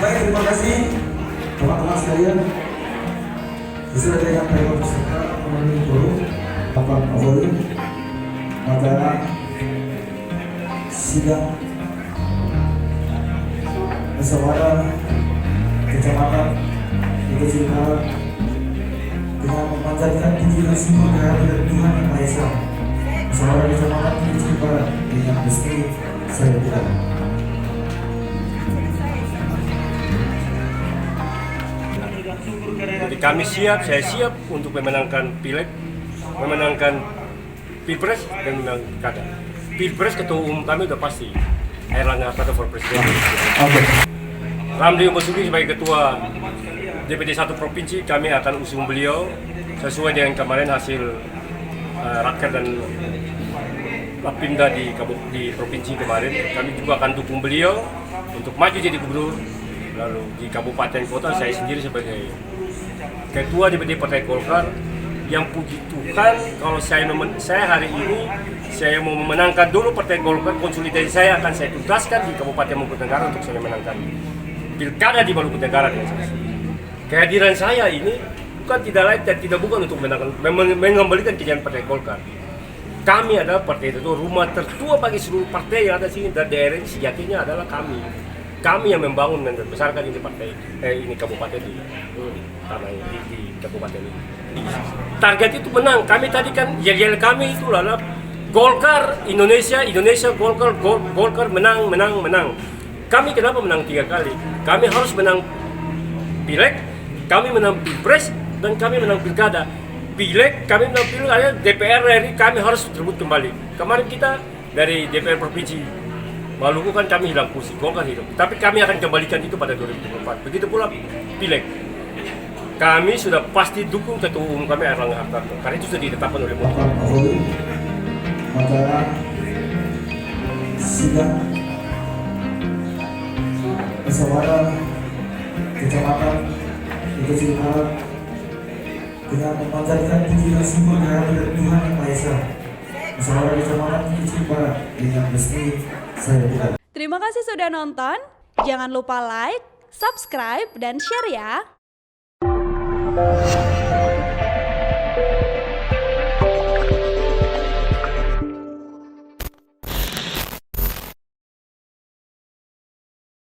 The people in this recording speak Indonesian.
Baik, terima kasih teman-teman sekalian. Sesuai dengan tema peserta memenuhi forum Bapak Kapolri, maka sidang musyawarah kecamatan Kota Cirebon dengan memanjatkan puji dan syukur kehadirat Tuhan Yang Maha Esa. Musyawarah kecamatan Kota Cirebon dengan resmi saya buka. Jadi kami siap, saya siap untuk memenangkan pileg, memenangkan pilpres dan memenangkan kada. Pilpres ketua umum kami udah pasti, Airlangga Hartarto for President. Ramli Basuki sebagai ketua DPD 1 provinsi, kami akan usung beliau sesuai dengan kemarin hasil raker dan Lapimda di provinsi kemarin. Kami juga akan dukung beliau untuk maju jadi gubernur. Lalu di kabupaten kota saya sendiri sebagai ketua DPD Partai Golkar, yang puji Tuhan kalau saya hari ini saya mau memenangkan dulu Partai Golkar, konsolidasi saya akan saya tuntaskan di Kabupaten Maluku Tenggara untuk saya menangkan pilkada di Maluku Tenggara dengan selesai. Kehadiran saya ini bukan tidak lain dan tidak bukan untuk mengembalikan kejayaan Partai Golkar. Kami adalah partai itu rumah tertua bagi seluruh partai yang ada di sini, dan daerah ini sejatinya adalah kami. Kami yang membangun dan membesarkan ini partai ini kabupaten ini, karena di kabupaten ini. Target itu menang. Kami tadi kan yel kami itu adalah Golkar Indonesia Golkar menang. Kami kenapa menang 3 kali? Kami harus menang pileg, kami menang pilpres, dan kami menang pilkada. Pileg kami menang pilkada, DPR RI kami harus rebut kembali. Kemarin kita dari DPR provinsi Maluku kan kami hilang kursi, Golkar hidup. Tapi kami akan kembalikan itu pada 2024. Begitu pula pileg. Kami sudah pasti dukung ketua umum kami Airlangga Hartarto, karena itu sudah ditetapkan oleh Bapak Kapolri. Maka sidang musyawarah kecamatan Kota Cirebon dengan memanjatkan puji dan syukur kehadirat Tuhan Yang Maha Esa. Musyawarah kecamatan Kota Cirebon dengan resmi saya buka. Terima kasih sudah nonton. Jangan lupa like, subscribe, dan share ya.